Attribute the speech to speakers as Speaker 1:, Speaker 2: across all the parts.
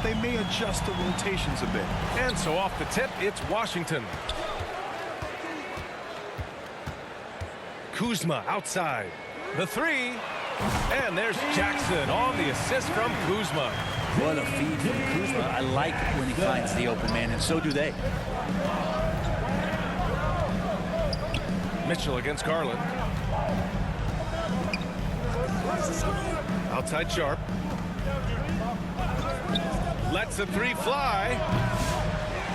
Speaker 1: they may adjust the rotations a bit.
Speaker 2: And so off the tip, it's Washington. Kuzma outside. The three. And there's Jackson on the assist from Kuzma.
Speaker 3: What a feed from Kuzma. I like when he finds the open man, and so do they.
Speaker 2: Mitchell against Garland. Outside Sharp. Lets the three fly.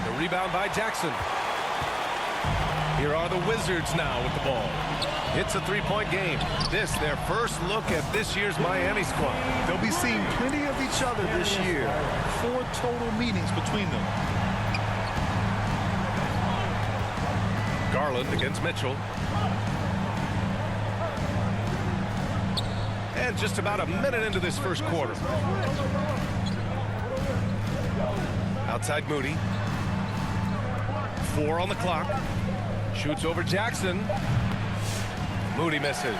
Speaker 2: The rebound by Jackson. Here are the Wizards now with the ball. It's a three-point game. This, their first look at this year's Miami squad.
Speaker 1: They'll be seeing plenty of each other this year. 4 total meetings between them.
Speaker 2: Garland against Mitchell. And just about a minute into this first quarter. Outside Moody. 4 on the clock. Shoots over Jackson. Moody misses.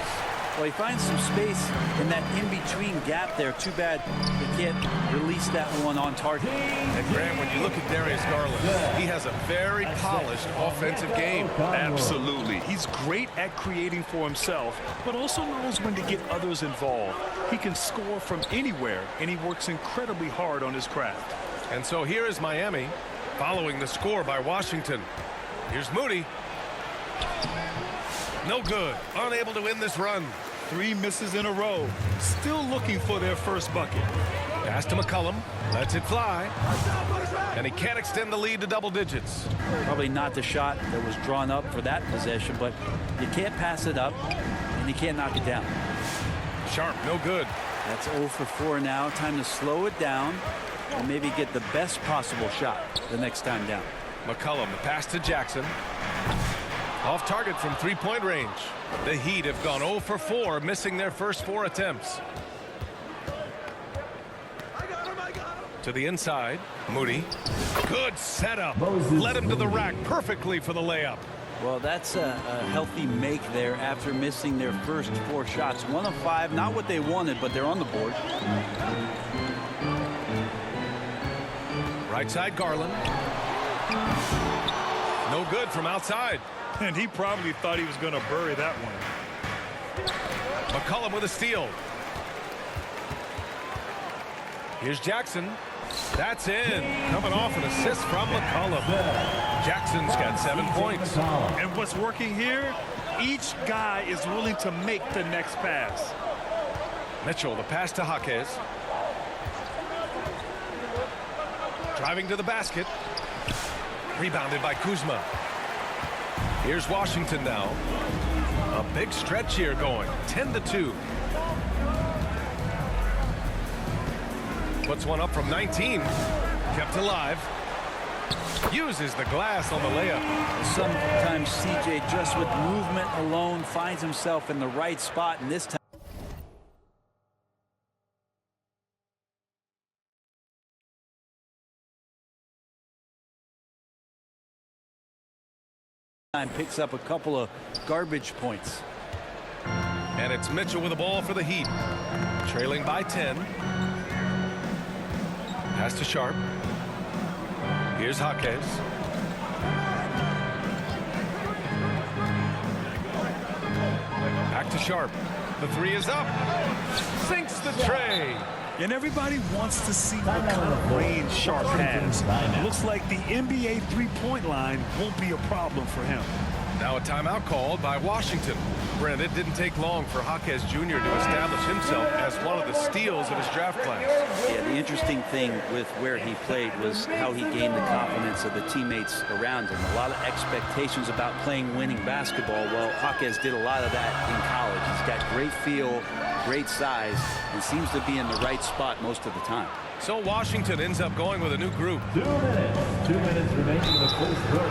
Speaker 3: Well, he finds some space in that in-between gap there. Too bad he can't release that one on target.
Speaker 2: And Graham, when you look at Darius Garland, he has a very polished offensive game.
Speaker 1: Absolutely. He's great at creating for himself, but also knows when to get others involved. He can score from anywhere, and he works incredibly hard on his craft.
Speaker 2: And so here is Miami following the score by Washington. Here's Moody. No good. Unable to win this run.
Speaker 1: 3 misses in a row. Still looking for their first bucket.
Speaker 2: Pass to McCollum. Lets it fly. And he can't extend the lead to double digits.
Speaker 3: Probably not the shot that was drawn up for that possession, but you can't pass it up, and you can't knock it down.
Speaker 2: Sharp, no good.
Speaker 3: That's 0 for 4 now. Time to slow it down and maybe get the best possible shot the next time down.
Speaker 2: McCollum, the pass to Jackson. Off target from three-point range. The Heat have gone 0 for 4, missing their first 4 attempts. To the inside, Moody. Good setup. Led him to the rack perfectly for the layup.
Speaker 3: Well, that's a healthy make there after missing their first 4 shots. 1 of 5, not what they wanted, but they're on the board.
Speaker 2: Right side, Garland. No good from outside.
Speaker 1: And he probably thought he was going to bury that one.
Speaker 2: McCollum with a steal. Here's Jackson. That's in. Coming off an assist from McCollum. Jackson's got 7 points.
Speaker 1: And what's working here, each guy is willing to make the next pass.
Speaker 2: Mitchell, the pass to Jaquez. Driving to the basket. Rebounded by Kuzma. Here's Washington now. A big stretch here going. 10-2. Puts one up from 19. Kept alive. Uses the glass on the layup.
Speaker 3: Sometimes CJ, just with movement alone, finds himself in the right spot, and this time picks up a couple of garbage points.
Speaker 2: And it's Mitchell with the ball for the Heat. Trailing by 10. Pass to Sharp. Here's Jaquez. Back to Sharp. The 3 is up. Sinks the tray.
Speaker 1: And everybody wants to see what kind of range Sharp has. Looks like the NBA three-point line won't be a problem for him.
Speaker 2: Now a timeout called by Washington. Brent, it didn't take long for Jaquez Jr. to establish himself as one of the steals of his draft class.
Speaker 3: Yeah, the interesting thing with where he played was how he gained the confidence of the teammates around him. A lot of expectations about playing winning basketball. Well, Jaquez did a lot of that in college. He's got great feel, great size, and seems to be in the right spot most of the time.
Speaker 2: So Washington ends up going with a new group.
Speaker 4: 2 minutes. 2 minutes remaining in the first quarter.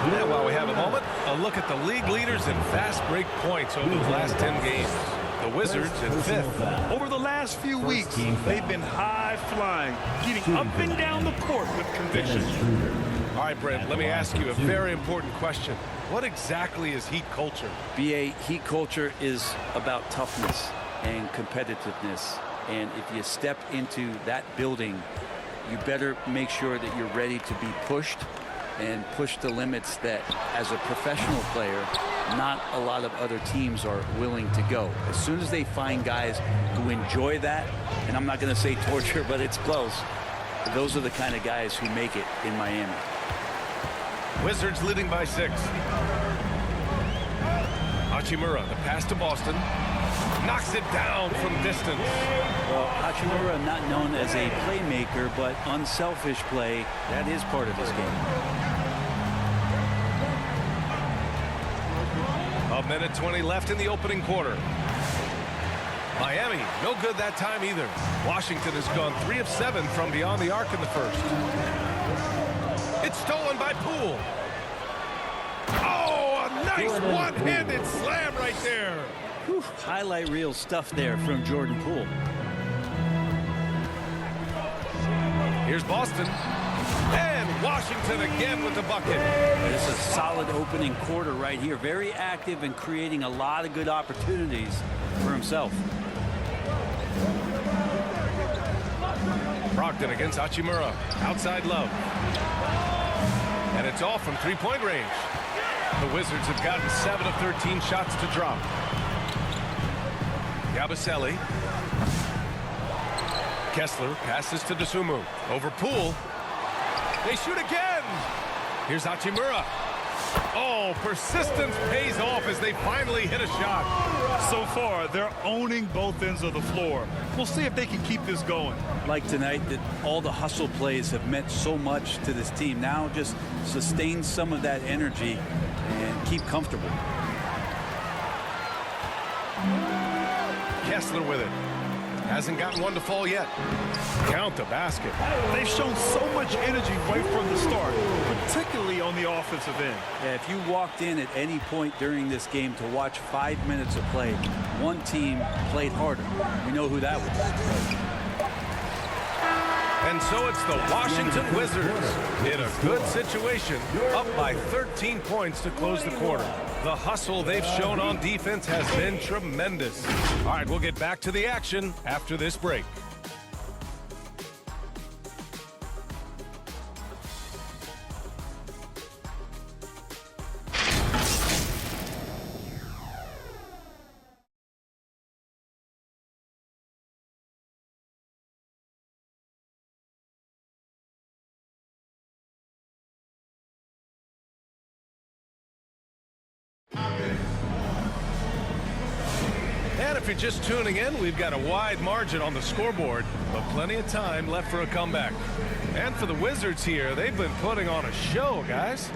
Speaker 2: And while we have a moment, a look at the league leaders in fast break points over the last 10 games. The Wizards in 5th.
Speaker 1: Over the last few weeks, they've been high-flying, getting up and down the court with conviction.
Speaker 2: All right, Brent, let me ask you a very important question. What exactly is Heat culture?
Speaker 3: BA, Heat culture is about toughness and competitiveness. And if you step into that building, you better make sure that you're ready to be pushed and push the limits that, as a professional player, not a lot of other teams are willing to go. As soon as they find guys who enjoy that, and I'm not going to say torture, but it's close, those are the kind of guys who make it in Miami.
Speaker 2: Wizards leading by 6. Hachimura, the pass to Boston. Knocks it down from distance.
Speaker 3: Well, Hachimura, not known as a playmaker, but unselfish play, that is part of his game.
Speaker 2: A minute 20 left in the opening quarter. Miami, no good that time either. Washington has gone 3 of 7 from beyond the arc in the first. It's stolen by Poole. Oh, a nice one-handed slam right there.
Speaker 3: Whew, highlight reel stuff there from Jordan Poole.
Speaker 2: Here's Boston. And Washington again with the bucket.
Speaker 3: This is a solid opening quarter right here. Very active and creating a lot of good opportunities for himself.
Speaker 2: Brogdon against Hachimura. Outside Love. And it's all from three-point range. The Wizards have gotten 7 of 13 shots to drop. Yabusele. Kessler passes to Dosunmu. Over Poole. They shoot again. Here's Hachimura. Oh, persistence pays off as they finally hit a shot.
Speaker 1: So far, they're owning both ends of the floor. We'll see if they can keep this going.
Speaker 3: Like tonight, that all the hustle plays have meant so much to this team. Now just sustain some of that energy and keep comfortable.
Speaker 2: Kessler with it. Hasn't gotten one to fall yet. Count the basket.
Speaker 1: They've shown so much energy right from the start, particularly on the offensive end.
Speaker 3: Yeah, if you walked in at any point during this game to watch 5 minutes of play, one team played harder. You know who that was.
Speaker 2: And so it's the Washington Wizards in a good situation, up by 13 points to close the quarter. The hustle they've shown on defense has been tremendous. All right, we'll get back to the action after this break. And if you're just tuning in, we've got a wide margin on the scoreboard, but plenty of time left for a comeback. And for the Wizards here, they've been putting on a show, guys.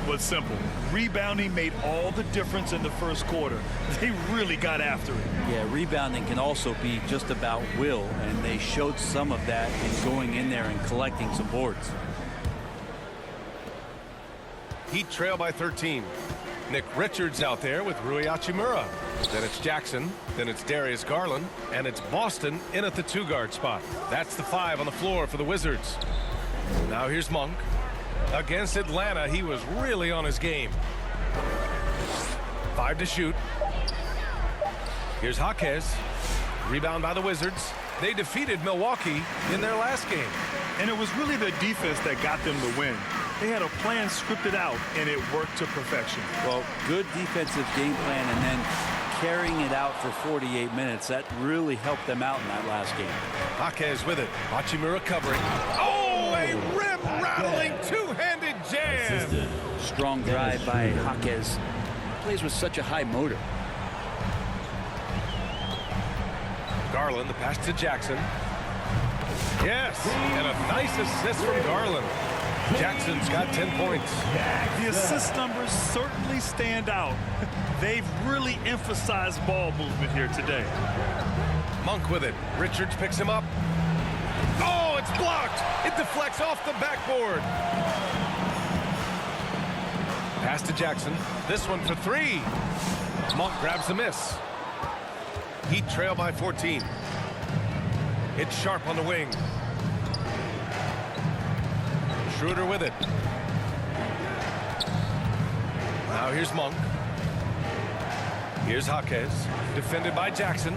Speaker 1: Was simple. Rebounding made all the difference in the first quarter. They really got after it.
Speaker 3: Yeah, rebounding can also be just about will, and they showed some of that in going in there and collecting some boards.
Speaker 2: Heat trail by 13. Nick Richards out there with Rui Hachimura. Then it's Jackson. Then it's Darius Garland. And it's Boston in at the 2-guard spot. That's the 5 on the floor for the Wizards. Now here's Monk. Against Atlanta, he was really on his game. 5 to shoot. Here's Jaquez. Rebound by the Wizards. They defeated Milwaukee in their last game.
Speaker 1: And it was really the defense that got them the win. They had a plan scripted out, and it worked to perfection.
Speaker 3: Well, good defensive game plan and then carrying it out for 48 minutes. That really helped them out in that last game.
Speaker 2: Jaquez with it. Hachimura covering. Oh, a rim-rattling two-handed jam.
Speaker 3: Strong drive by Jaquez. Plays with such a high motor.
Speaker 2: Garland, the pass to Jackson. Yes, and a nice assist from Garland. Jackson's got 10 points.
Speaker 1: The assist numbers certainly stand out. They've really emphasized ball movement here today.
Speaker 2: Monk with it. Richards picks him up. Oh, it's blocked. It deflects off the backboard. Pass to Jackson. This one for 3. Monk grabs the miss. Heat trail by 14. It's Sharp on the wing. Schroeder with it. Now here's Monk. Here's Jaquez. Defended by Jackson.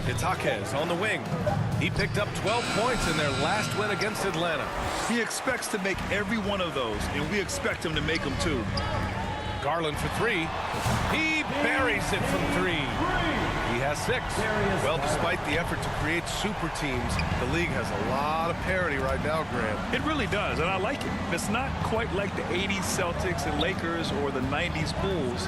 Speaker 2: It's Jaquez on the wing. He picked up 12 points in their last win against Atlanta.
Speaker 1: He expects to make every one of those, and we expect him to make them too.
Speaker 2: Garland for three. He buries it from three. He has 6. Well, despite the effort to create super teams, the league has a lot of parity right now, Grant.
Speaker 1: It really does, and I like it. It's not quite like the 80s Celtics and Lakers or the 90s Bulls,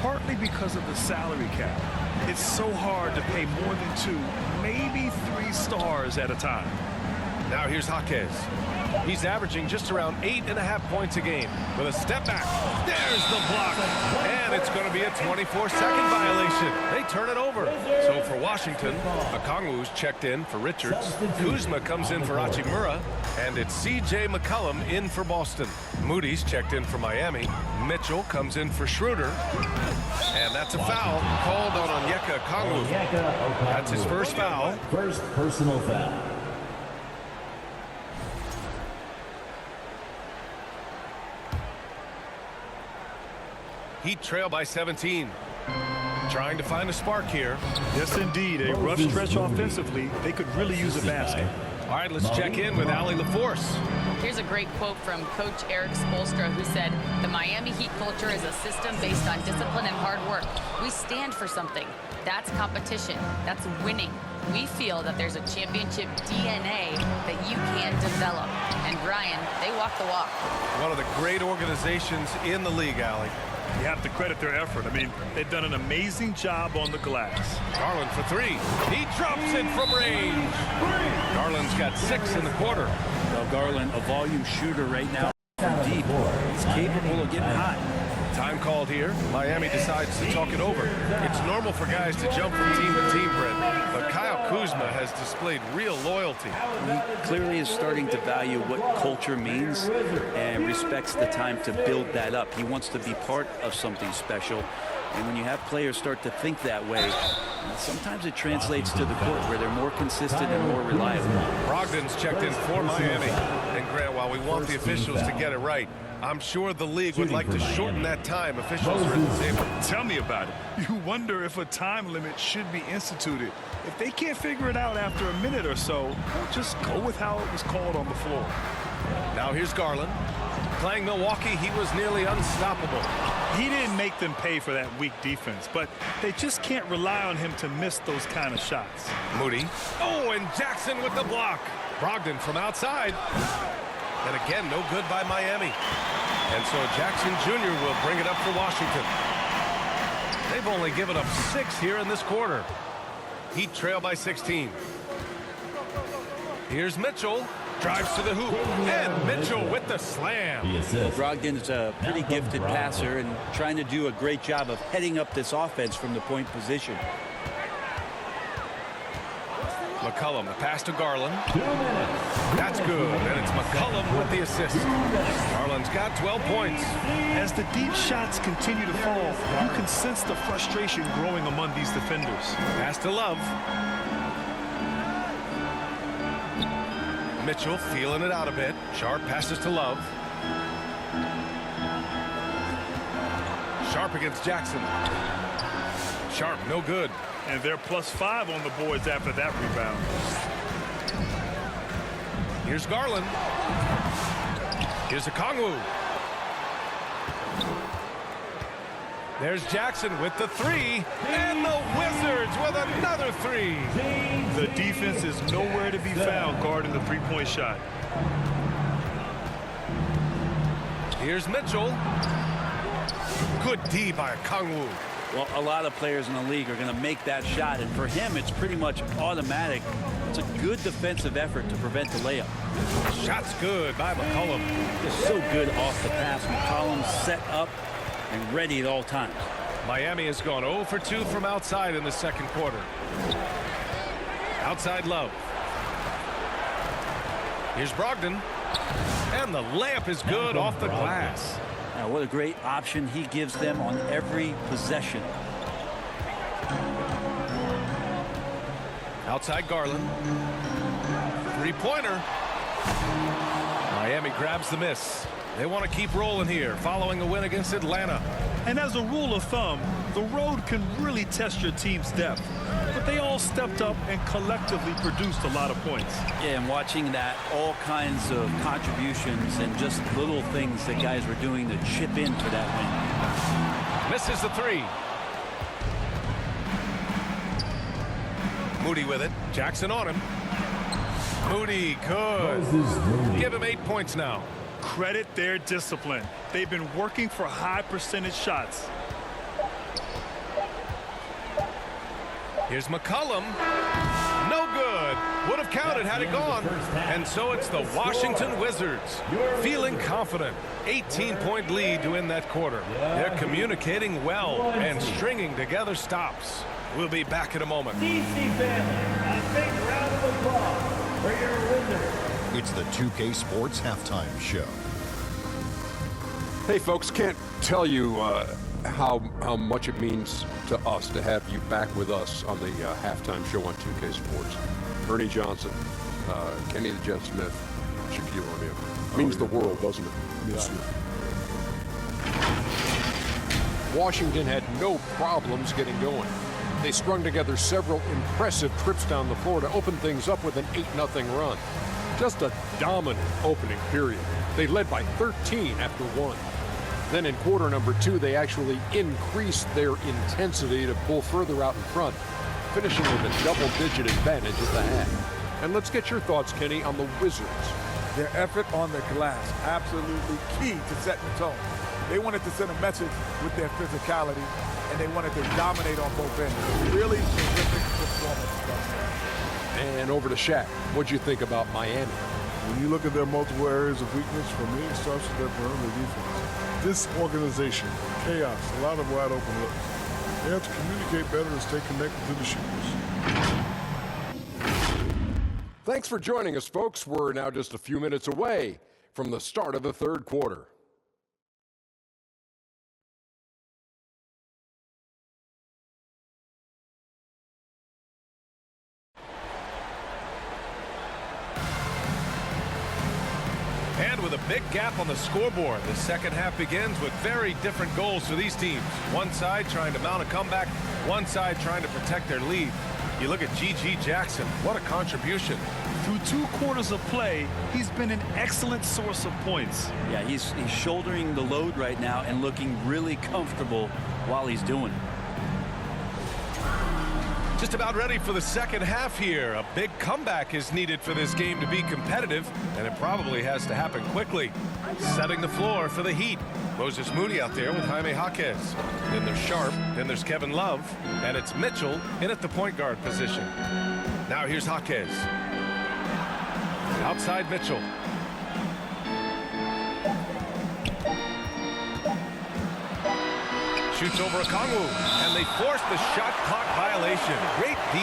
Speaker 1: partly because of the salary cap. It's so hard to pay more than 2, maybe 3 stars at a time.
Speaker 2: Now here's Jaquez. He's averaging just around 8.5 points a game. With a step back, there's the block. And it's going to be a 24-second violation. They turn it over. So for Washington, Okongwu's checked in for Richards. Kuzma comes in for Hachimura. And it's C.J. McCollum in for Boston. Moody's checked in for Miami. Mitchell comes in for Schroeder. And that's a foul called on Onyeka Okongwu. That's his first foul.
Speaker 4: First personal foul.
Speaker 2: Heat trail by 17. Trying to find a spark here.
Speaker 1: Yes, indeed. A rough stretch offensively. They could really use a basket.
Speaker 2: All right, let's check in with Allie LaForce.
Speaker 5: Here's a great quote from Coach Eric Spoelstra, who said, "The Miami Heat culture is a system based on discipline and hard work. We stand for something. That's competition. That's winning. We feel that there's a championship DNA that you can develop." And Brian, they walk the walk.
Speaker 2: One of the great organizations in the league, Allie.
Speaker 1: You have to credit their effort. I mean, they've done an amazing job on the glass.
Speaker 2: Garland for 3. He drops it from range. Garland's got 6 in the quarter.
Speaker 3: Well, Garland, a volume shooter right now from deep. He's capable of getting hot.
Speaker 2: Time called here. Miami decides to talk it over. It's normal for guys to jump from team to team, Brett, but Kyle Kuzma has displayed real loyalty.
Speaker 3: He clearly is starting to value what culture means and respects the time to build that up. He wants to be part of something special. And when you have players start to think that way, sometimes it translates to the court where they're more consistent and more reliable.
Speaker 2: Brogdon's checked in for Miami. And Grant, while we want the officials to get it right, I'm sure the league would like to shorten that time. Officials are at the table.
Speaker 1: Tell me about it. You wonder if a time limit should be instituted. If they can't figure it out after a minute or so, just go with how it was called on the floor.
Speaker 2: Now here's Garland. Playing Milwaukee, he was nearly unstoppable.
Speaker 1: He didn't make them pay for that weak defense, but they just can't rely on him to miss those kind of shots.
Speaker 2: Moody. Oh, and Jackson with the block. Brogdon from outside. And again, no good by Miami. And so Jackson Jr. will bring it up for Washington. They've only given up 6 here in this quarter. Heat trail by 16. Here's Mitchell. Drives to the hoop. And Mitchell with the slam.
Speaker 3: Brogdon's a pretty gifted passer and trying to do a great job of heading up this offense from the point position.
Speaker 2: McCollum, the pass to Garland. That's good, and it's McCollum with the assist. Garland's got 12 points.
Speaker 1: As the deep shots continue to fall, you can sense the frustration growing among these defenders.
Speaker 2: Pass to Love. Mitchell feeling it out a bit. Sharp passes to Love. Sharp against Jackson. Sharp, no good.
Speaker 1: And they're +5 on the boards after that rebound.
Speaker 2: Here's Garland. Here's Okongwu. There's Jackson with the 3. And the Wizards with another 3.
Speaker 1: The defense is nowhere to be found guarding the three-point shot.
Speaker 2: Here's Mitchell. Good D by Okongwu.
Speaker 3: Well, a lot of players in the league are going to make that shot, and for him, it's pretty much automatic. It's a good defensive effort to prevent the layup.
Speaker 2: Shot's good by McCollum.
Speaker 3: Just so good off the pass. McCollum set up and ready at all times.
Speaker 2: Miami has gone 0 for 2 from outside in the second quarter. Outside Love. Here's Brogdon. And the layup is good off the glass.
Speaker 3: Now, what a great option he gives them on every possession.
Speaker 2: Outside Garland. Three-pointer. Miami grabs the miss. They want to keep rolling here following a win against Atlanta.
Speaker 1: And as a rule of thumb, the road can really test your team's depth. But they all stepped up and collectively produced a lot of points.
Speaker 3: Yeah, and watching that, all kinds of contributions and just little things that guys were doing to chip into that win.
Speaker 2: Misses the three. Moody with it. Jackson on him. Moody could give him 8 points now.
Speaker 1: Credit their discipline. They've been working for high percentage shots.
Speaker 2: Here's McCollum. No good. Would have counted had it gone. And so it's the Washington Wizards feeling confident. 18-point lead to win that quarter. They're communicating well and stringing together stops. We'll be back in a moment.
Speaker 4: DC family, a big round of applause for your Wizards.
Speaker 6: It's the 2K Sports Halftime Show.
Speaker 7: Hey folks, can't tell you how much it means to us to have you back with us on the halftime show on 2K Sports. Ernie Johnson, Kenny the Jet Smith, Shaquille O'Neal. Means the world, doesn't it? Yes, sir. Washington had no problems getting going. They strung together several impressive trips down the floor to open things up with an 8-0 run. Just a dominant opening period. They led by 13 after one. Then in quarter number 2, they actually increased their intensity to pull further out in front, finishing with a double-digit advantage at the half. And let's get your thoughts, Kenny, on the Wizards.
Speaker 8: Their effort on the glass, absolutely key to setting the tone. They wanted to send a message with their physicality, and they wanted to dominate on both ends. Really terrific performance.
Speaker 7: And over to Shaq. What'd you think about Miami?
Speaker 9: When you look at their multiple areas of weakness, for me, it starts with their perimeter defense. Disorganization, chaos, a lot of wide open looks. They have to communicate better and stay connected to the shooters.
Speaker 7: Thanks for joining us, folks. We're now just a few minutes away from the start of the third quarter.
Speaker 2: And with a big gap on the scoreboard, the second half begins with very different goals for these teams. One side trying to mount a comeback, one side trying to protect their lead. You look at G.G. Jackson, what a contribution.
Speaker 1: Through 2 quarters of play, he's been an excellent source of points.
Speaker 3: Yeah, he's shouldering the load right now and looking really comfortable while he's doing it.
Speaker 2: Just about ready for the second half here. A big comeback is needed for this game to be competitive, and it probably has to happen quickly. Setting the floor for the Heat. Moses Moody out there with Jaime Jaquez. Then there's Sharp, then there's Kevin Love, and it's Mitchell in at the point guard position. Now here's Jaquez. Outside Mitchell. Shoots over Okongwu, and they force the shot clock violation. Great D.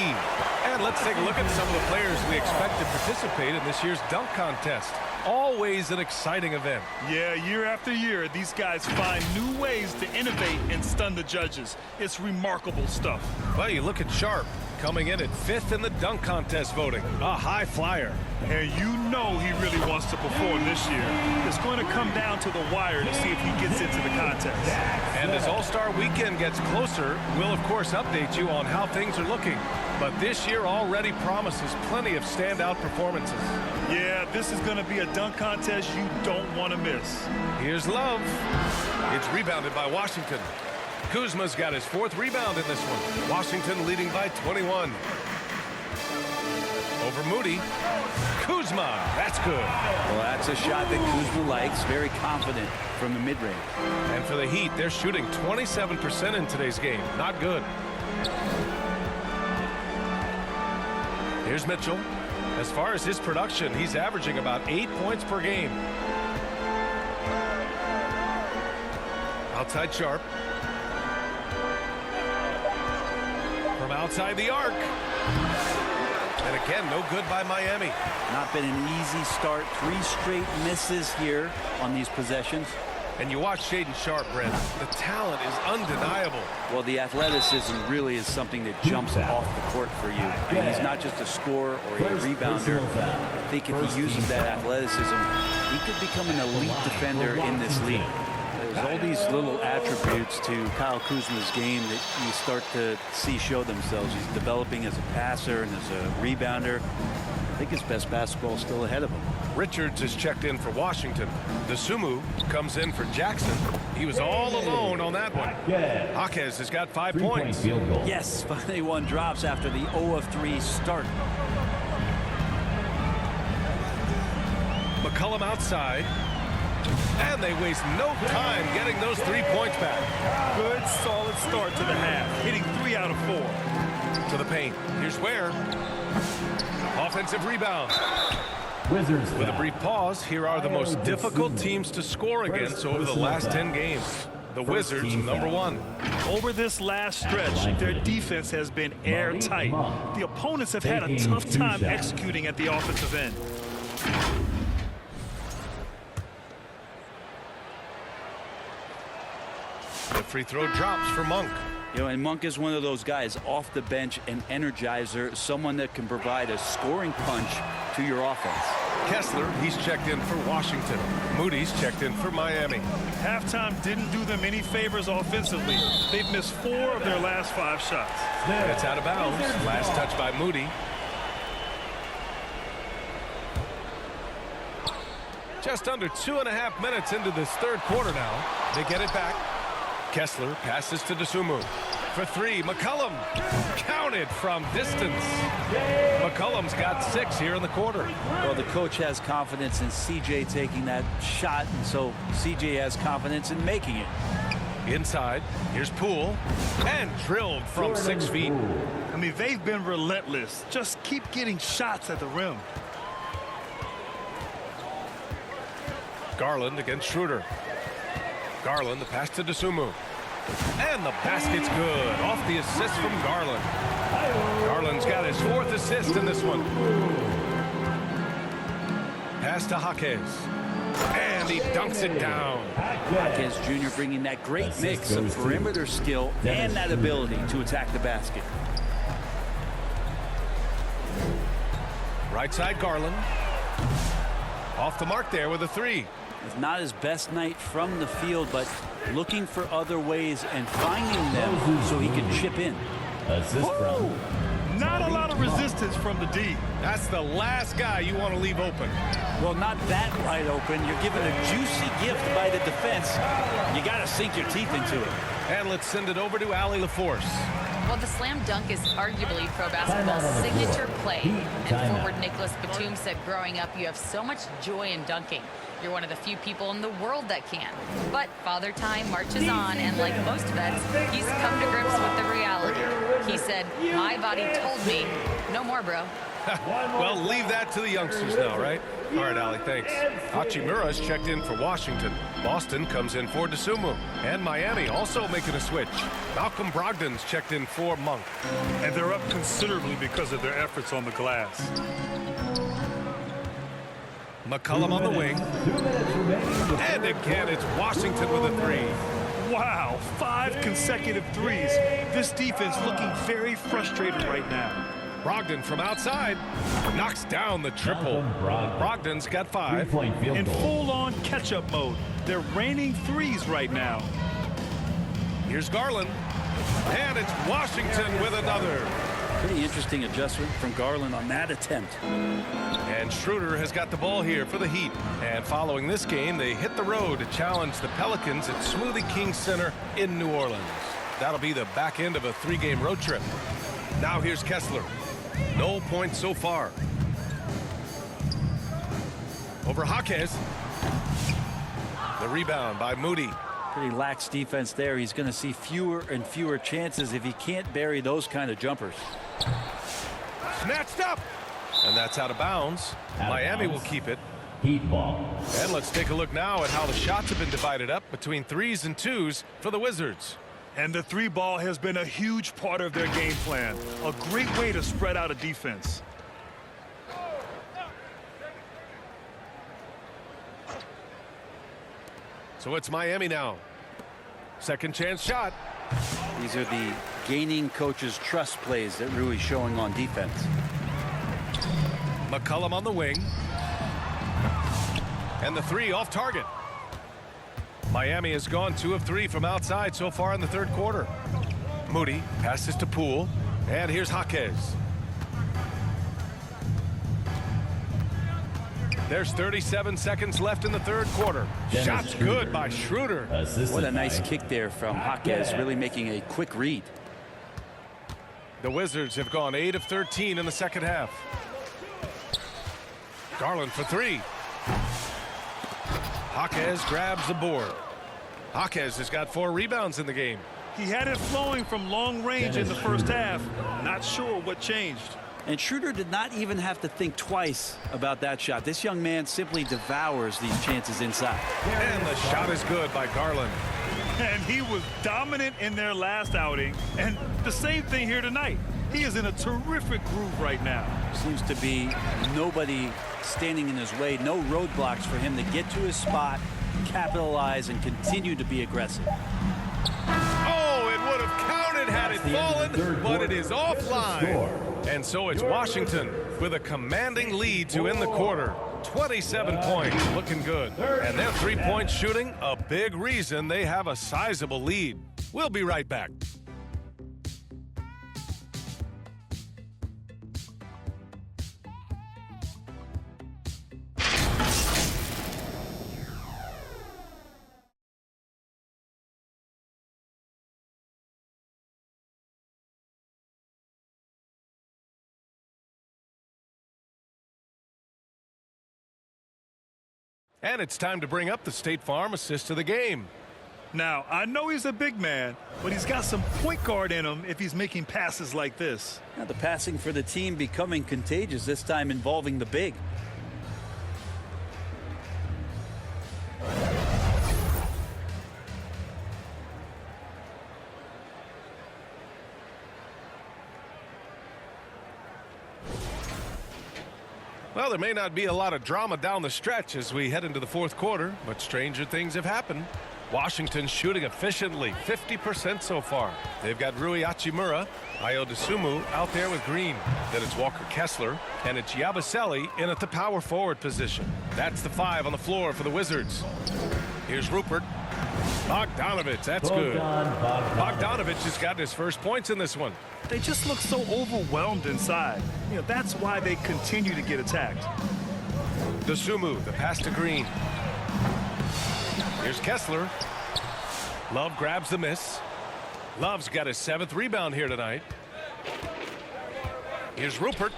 Speaker 2: And let's take a look at some of the players we expect to participate in this year's dunk contest. Always an exciting event.
Speaker 1: Yeah, year after year, these guys find new ways to innovate and stun the judges. It's remarkable stuff.
Speaker 2: Well, you look at Sharp, coming in at 5th in the dunk contest voting. A high flyer.
Speaker 1: And you know he really wants to perform this year. It's going to come down to the wire to see if he gets into the contest.
Speaker 2: And as All-Star Weekend gets closer, we'll of course update you on how things are looking. But this year already promises plenty of standout performances.
Speaker 1: Yeah, this is going to be a dunk contest you don't want to miss.
Speaker 2: Here's Love. It's rebounded by Washington. Kuzma's got his 4th rebound in this one. Washington leading by 21. Over Moody. Kuzma, that's good.
Speaker 3: Well, that's a shot that Kuzma likes, very confident from the mid-range.
Speaker 2: And for the Heat, they're shooting 27% in today's game. Not good. Here's Mitchell. As far as his production, he's averaging about 8 points per game. Outside Sharp. From outside the arc. And again, no good by Miami.
Speaker 3: Not been an easy start. 3 straight misses here on these possessions.
Speaker 2: And you watch Shaedon Sharp, Brent. The talent is undeniable.
Speaker 3: Well, the athleticism really is something that jumps off the court for you. I mean, he's not just a scorer or a rebounder. I think if he uses that athleticism, he could become an elite defender in this league. There's all these little attributes to Kyle Kuzma's game that you start to see show themselves. He's developing as a passer and as a rebounder. I think his best basketball is still ahead of him.
Speaker 2: Richards is checked in for Washington. DeSumo comes in for Jackson. He was all alone on that one. Jaquez has got 5 points.
Speaker 3: Yes, finally one drops after the 0 of 3 start.
Speaker 2: McCollum outside. And they waste no time getting those 3 points back.
Speaker 1: Good, solid start to the half, hitting 3 out of 4.
Speaker 2: To the paint. Here's Ware. Offensive rebound.
Speaker 4: Wizards.
Speaker 2: With a brief pause, here are the most difficult teams to score against over the last 10 games. The Wizards, number 1.
Speaker 1: Over this last stretch, their defense has been airtight. The opponents have had a tough time executing at the offensive end.
Speaker 2: The free throw drops for Monk.
Speaker 3: You know, and Monk is one of those guys off the bench, an energizer, someone that can provide a scoring punch to your offense.
Speaker 2: Kessler, he's checked in for Washington. Moody's checked in for Miami.
Speaker 1: Halftime didn't do them any favors offensively. They've missed 4 of their last 5 shots.
Speaker 2: And it's out of bounds. Last touch by Moody. Just under 2.5 minutes into this third quarter now. They get it back. Kessler passes to DeSumo. For 3, McCollum. Counted from distance. McCollum's got 6 here in the quarter.
Speaker 3: Well, the coach has confidence in CJ taking that shot, and so CJ has confidence in making it.
Speaker 2: Inside, here's Poole. And drilled from 6 feet.
Speaker 1: I mean, they've been relentless. Just keep getting shots at the rim.
Speaker 2: Garland against Schroeder. Garland, the pass to DeSumo. And the basket's good. Off the assist from Garland. Garland's got his 4th assist in this one. Pass to Jaquez. And he dunks it down.
Speaker 3: Jaquez Jr. bringing that great mix of perimeter skill and that ability to attack the basket.
Speaker 2: Right side Garland. Off the mark there with a 3.
Speaker 3: It's not his best night from the field, but looking for other ways and finding them so he can chip in.
Speaker 1: Not a lot of resistance from the D.
Speaker 2: That's the last guy you want to leave open.
Speaker 3: Well, not that wide open. You're given a juicy gift by the defense. You got to sink your teeth into it.
Speaker 2: And let's send it over to Allie LaForce.
Speaker 5: Well, the slam dunk is arguably pro basketball's signature play. And forward Nicholas Batum said growing up, you have so much joy in dunking. You're one of the few people in the world that can. But Father Time marches on, and like most vets, he's come to grips with the reality. He said, my body told me, no more, bro.
Speaker 2: Well, leave that to the youngsters now, right? All right, Allie, thanks. Hachimura's checked in for Washington. Boston comes in for DeSumo. And Miami also making a switch. Malcolm Brogdon's checked in for Monk.
Speaker 1: And they're up considerably because of their efforts on the glass.
Speaker 2: McCollum on the wing. And again, it's Washington with a 3.
Speaker 1: Wow, 5 consecutive threes. This defense looking very frustrated right now.
Speaker 2: Brogdon from outside knocks down the triple. Brogdon's got 5.
Speaker 1: In full-on catch-up mode. They're raining threes right now.
Speaker 2: Here's Garland. And it's Washington with another.
Speaker 3: Pretty interesting adjustment from Garland on that attempt.
Speaker 2: And Schroeder has got the ball here for the Heat. And following this game, they hit the road to challenge the Pelicans at Smoothie King Center in New Orleans. That'll be the back end of a 3-game road trip. Now here's Kessler. No points so far. Over Jaquez. The rebound by Moody.
Speaker 3: Pretty lax defense there. He's going to see fewer and fewer chances if he can't bury those kind of jumpers.
Speaker 2: Snatched up. And that's out of bounds. Miami will keep it.
Speaker 4: Heat ball.
Speaker 2: And let's take a look now at how the shots have been divided up between 3s and 2s for the Wizards.
Speaker 1: And the 3-ball has been a huge part of their game plan. A great way to spread out a defense.
Speaker 2: So it's Miami now. Second chance shot.
Speaker 3: These are the gaining coach's trust plays that Rui's showing on defense.
Speaker 2: McCollum on the wing. And the 3 off target. Miami has gone 2 of 3 from outside so far in the third quarter. Moody passes to Poole, and here's Jaquez. There's 37 seconds left in the third quarter. Shot's good by Schroeder.
Speaker 3: What a nice kick there from Jaquez, really making a quick read.
Speaker 2: The Wizards have gone 8 of 13 in the second half. Garland for 3. Jaquez grabs the board. Jaquez has got 4 rebounds in the game.
Speaker 1: He had it flowing from long range in the first half. Not sure what changed.
Speaker 3: And Schroeder did not even have to think twice about that shot. This young man simply devours these chances inside.
Speaker 2: And the shot is good by Garland.
Speaker 1: And he was dominant in their last outing. And the same thing here tonight. He is in a terrific groove right now.
Speaker 3: Seems to be nobody standing in his way. No roadblocks for him to get to his spot, capitalize, and continue to be aggressive.
Speaker 2: Oh, it would have counted had it fallen, but it is offline. And so it's Washington with a commanding lead to end the quarter. 27 points, looking good. And their three-point shooting, a big reason they have a sizable lead. We'll be right back. And it's time to bring up the State Farm assist of the game.
Speaker 1: Now, I know he's a big man, but he's got some point guard in him if he's making passes like this.
Speaker 3: Now the passing for the team becoming contagious, this time involving the big.
Speaker 2: Well, there may not be a lot of drama down the stretch as we head into the fourth quarter, but stranger things have happened. Washington shooting efficiently, 50% so far. They've got Rui Hachimura, Ayo Dosunmu out there with Green. Then it's Walker Kessler, and it's Yabusele in at the power forward position. That's the 5 on the floor for the Wizards. Here's Rupert. Bogdanovic, that's good. Bogdanovic has got his first points in this one.
Speaker 1: They just look so overwhelmed inside. You know, that's why they continue to get attacked.
Speaker 2: Dosunmu, the pass to Green. Here's Kessler. Love grabs the miss. Love's got his 7th rebound here tonight. Here's Rupert.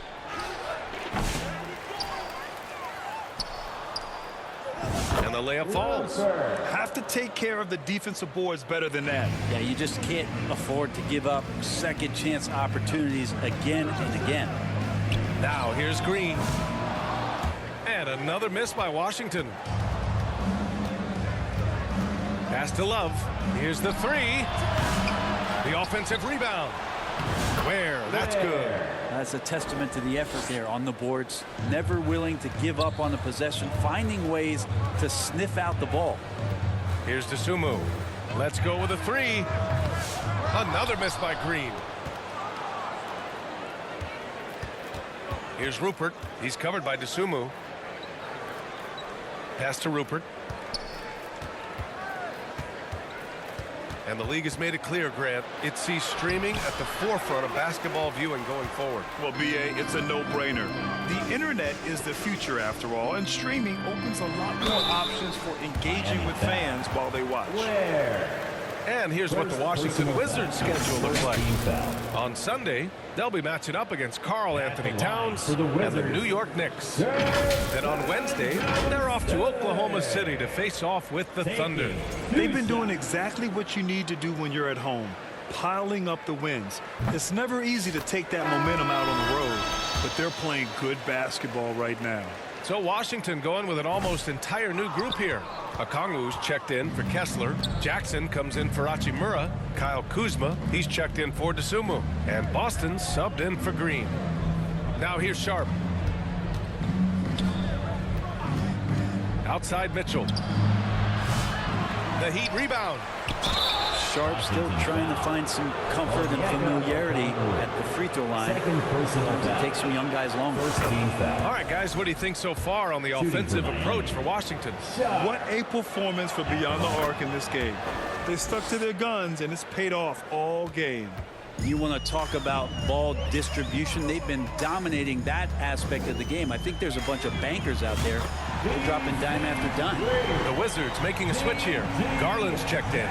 Speaker 2: And the layup falls.
Speaker 1: Have to take care of the defensive boards better than that.
Speaker 3: Yeah, you just can't afford to give up second chance opportunities again and again.
Speaker 2: Now here's Green. And another miss by Washington. Pass to Love. Here's the 3. The offensive rebound. Where? That's good.
Speaker 3: That's a testament to the effort there on the boards. Never willing to give up on the possession, finding ways to sniff out the ball.
Speaker 2: Here's Dosunmu. Let's go with a 3. Another miss by Green. Here's Rupert. He's covered by Dosunmu. Pass to Rupert. And the league has made it clear, Grant, it sees streaming at the forefront of basketball viewing going forward.
Speaker 1: Well, BA, it's a no-brainer. The internet is the future, after all, and streaming opens a lot more options for engaging with fans while they watch.
Speaker 2: And here's what the Washington Wizards schedule looks like. On Sunday, they'll be matching up against Karl Anthony Towns and the New York Knicks. Then on Wednesday, they're off to Oklahoma City to face off with the Thunder.
Speaker 1: They've been doing exactly what you need to do when you're at home, piling up the wins. It's never easy to take that momentum out on the road, but they're playing good basketball right now.
Speaker 2: So Washington going with an almost entire new group here. Okongwu's checked in for Kessler. Jackson comes in for Hachimura. Kyle Kuzma, he's checked in for Dosunmu. And Boston subbed in for Green. Now here's Sharp. Outside Mitchell. The Heat rebound.
Speaker 3: Sharp still trying to find some comfort and familiarity at the free throw line. It takes some young guys longer.
Speaker 2: All right, guys, what do you think so far on the offensive approach for Washington?
Speaker 1: What a performance for Beyond the Arc in this game. They stuck to their guns, and it's paid off all game.
Speaker 3: You want to talk about ball distribution. They've been dominating that aspect of the game. I think there's a bunch of bankers out there. They're dropping dime after dime.
Speaker 2: The Wizards making a switch here. Garland's checked in.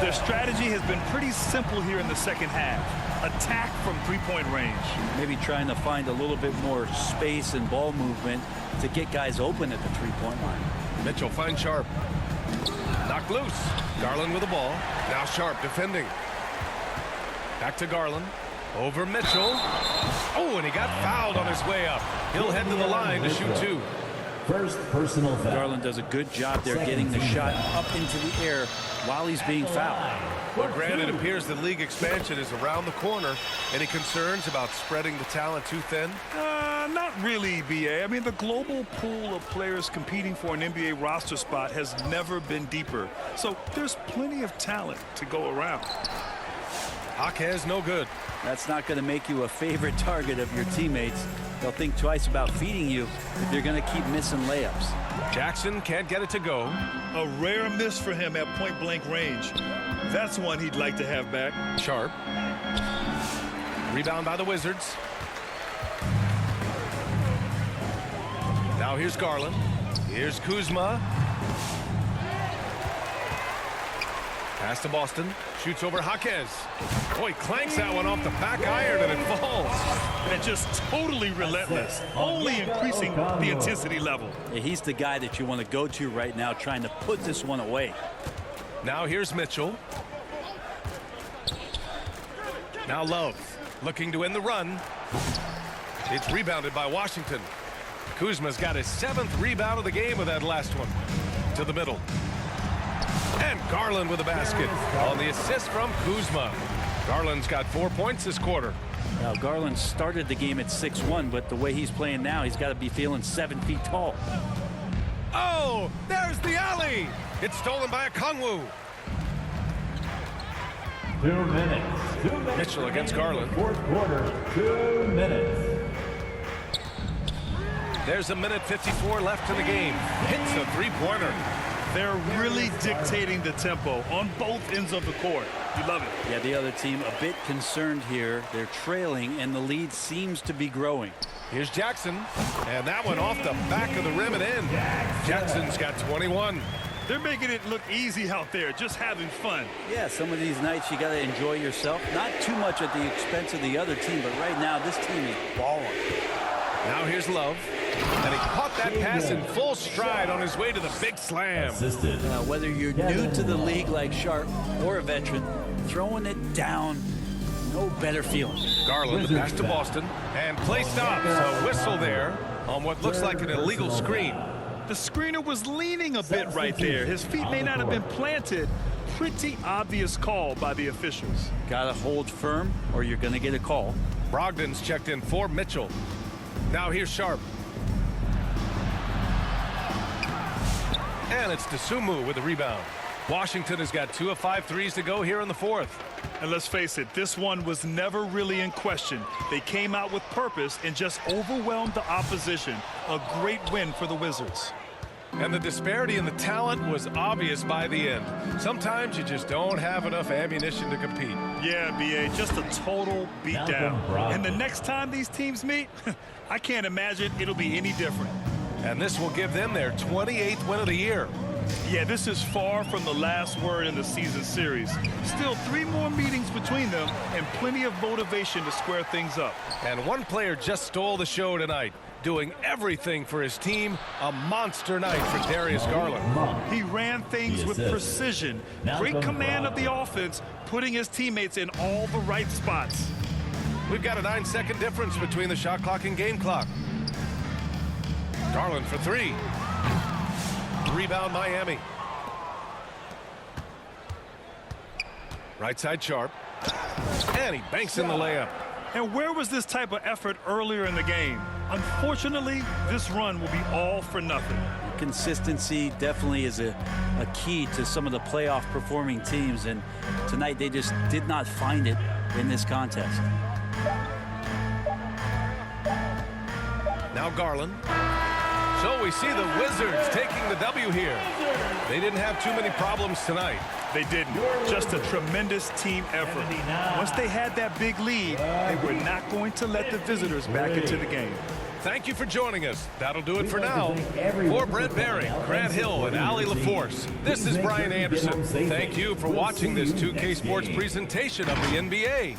Speaker 1: Their strategy has been pretty simple here in the second half. Attack from three-point range.
Speaker 3: Maybe trying to find a little bit more space and ball movement to get guys open at the three-point line.
Speaker 2: Mitchell finds Sharp. Knocked loose. Garland with the ball. Now Sharp defending. Back to Garland. Over Mitchell. Oh, and he got fouled on his way up. He'll head to the line to shoot two.
Speaker 4: First personal foul.
Speaker 3: Garland does a good job there getting the shot up into the air while he's being fouled.
Speaker 2: Well, Grant, it appears that league expansion is around the corner. Any concerns about spreading the talent too thin?
Speaker 1: Not really, B.A. I mean, the global pool of players competing for an NBA roster spot has never been deeper. So there's plenty of talent to go around.
Speaker 2: Jaquez no good.
Speaker 3: That's not going to make you a favorite target of your teammates. They'll think twice about feeding you if they're going to keep missing layups.
Speaker 2: Jackson can't get it to go.
Speaker 1: A rare miss for him at point-blank range. That's one he'd like to have back.
Speaker 2: Sharp. Rebound by the Wizards. Now here's Garland. Here's Kuzma. Pass to Boston. Shoots over Jaquez. Oh, he clanks that one off the back iron and it falls.
Speaker 1: And just totally relentless. Only increasing the intensity level.
Speaker 3: Yeah, he's the guy that you want to go to right now trying to put this one away.
Speaker 2: Now here's Mitchell. Now Love looking to end the run. It's rebounded by Washington. Kuzma's got his 7th rebound of the game with that last one. To the middle. And Garland with a basket on the assist from Kuzma. Garland's got 4 points this quarter.
Speaker 3: Now Garland started the game at 6'1", but the way he's playing now, he's got to be feeling 7 feet tall.
Speaker 2: Oh, there's the alley. It's stolen by Okongwu.
Speaker 4: 2 minutes.
Speaker 2: Mitchell against Garland.
Speaker 4: Fourth quarter, 2 minutes.
Speaker 2: There's a minute 54 left in the game. Hits a three-pointer.
Speaker 1: They're really dictating the tempo on both ends of the court. You love it.
Speaker 3: Yeah, the other team a bit concerned here. They're trailing, and the lead seems to be growing.
Speaker 2: Here's Jackson, and that one off the back of the rim and in. Jackson's got 21.
Speaker 1: They're making it look easy out there, just having fun.
Speaker 3: Yeah, some of these nights you got to enjoy yourself. Not too much at the expense of the other team, but right now this team is balling.
Speaker 2: Now here's Love, and he caught that pass in full stride on his way to the big slam.
Speaker 3: Now, whether you're new to the league like Sharp or a veteran, throwing it down, no better feeling.
Speaker 2: Garland, the pass to Boston, and play stops. A whistle there on what looks like an illegal screen.
Speaker 1: The screener was leaning a bit right there. His feet may not have been planted. Pretty obvious call by the officials.
Speaker 3: Got to hold firm or you're going to get a call.
Speaker 2: Brogdon's checked in for Mitchell. Now here's Sharp. And it's Dosunmu with the rebound. Washington has got 2 of 5 threes to go here in the fourth.
Speaker 1: And let's face it, this one was never really in question. They came out with purpose and just overwhelmed the opposition. A great win for the Wizards.
Speaker 2: And the disparity in the talent was obvious by the end. Sometimes you just don't have enough ammunition to compete.
Speaker 1: Yeah, B.A., just a total beatdown. And the next time these teams meet, I can't imagine it'll be any different.
Speaker 2: And this will give them their 28th win of the year.
Speaker 1: Yeah, this is far from the last word in the season series. Still 3 more meetings between them and plenty of motivation to square things up.
Speaker 2: And one player just stole the show tonight, doing everything for his team. A monster night for Darius Garland.
Speaker 1: He ran things with precision. Great command of the offense, putting his teammates in all the right spots.
Speaker 2: We've got a 9-second difference between the shot clock and game clock. Garland for 3. Rebound Miami. Right side Sharp. And he banks in the layup.
Speaker 1: And where was this type of effort earlier in the game? Unfortunately, this run will be all for nothing.
Speaker 3: consistency definitely is a key to some of the playoff performing teams, and tonight they just did not find it in this contest.
Speaker 2: Now Garland. So we see the Wizards taking the W here. They didn't have too many problems tonight.
Speaker 1: They didn't. Just a tremendous team effort. Once they had that big lead, they were not going to let the visitors back into the game.
Speaker 2: Thank you for joining us. That'll do it for now. For Brent Barry, Grant Hill, and Ali LaForce, this is Brian Anderson. Thank you for watching this 2K Sports presentation of the NBA.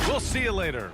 Speaker 2: We'll see you later.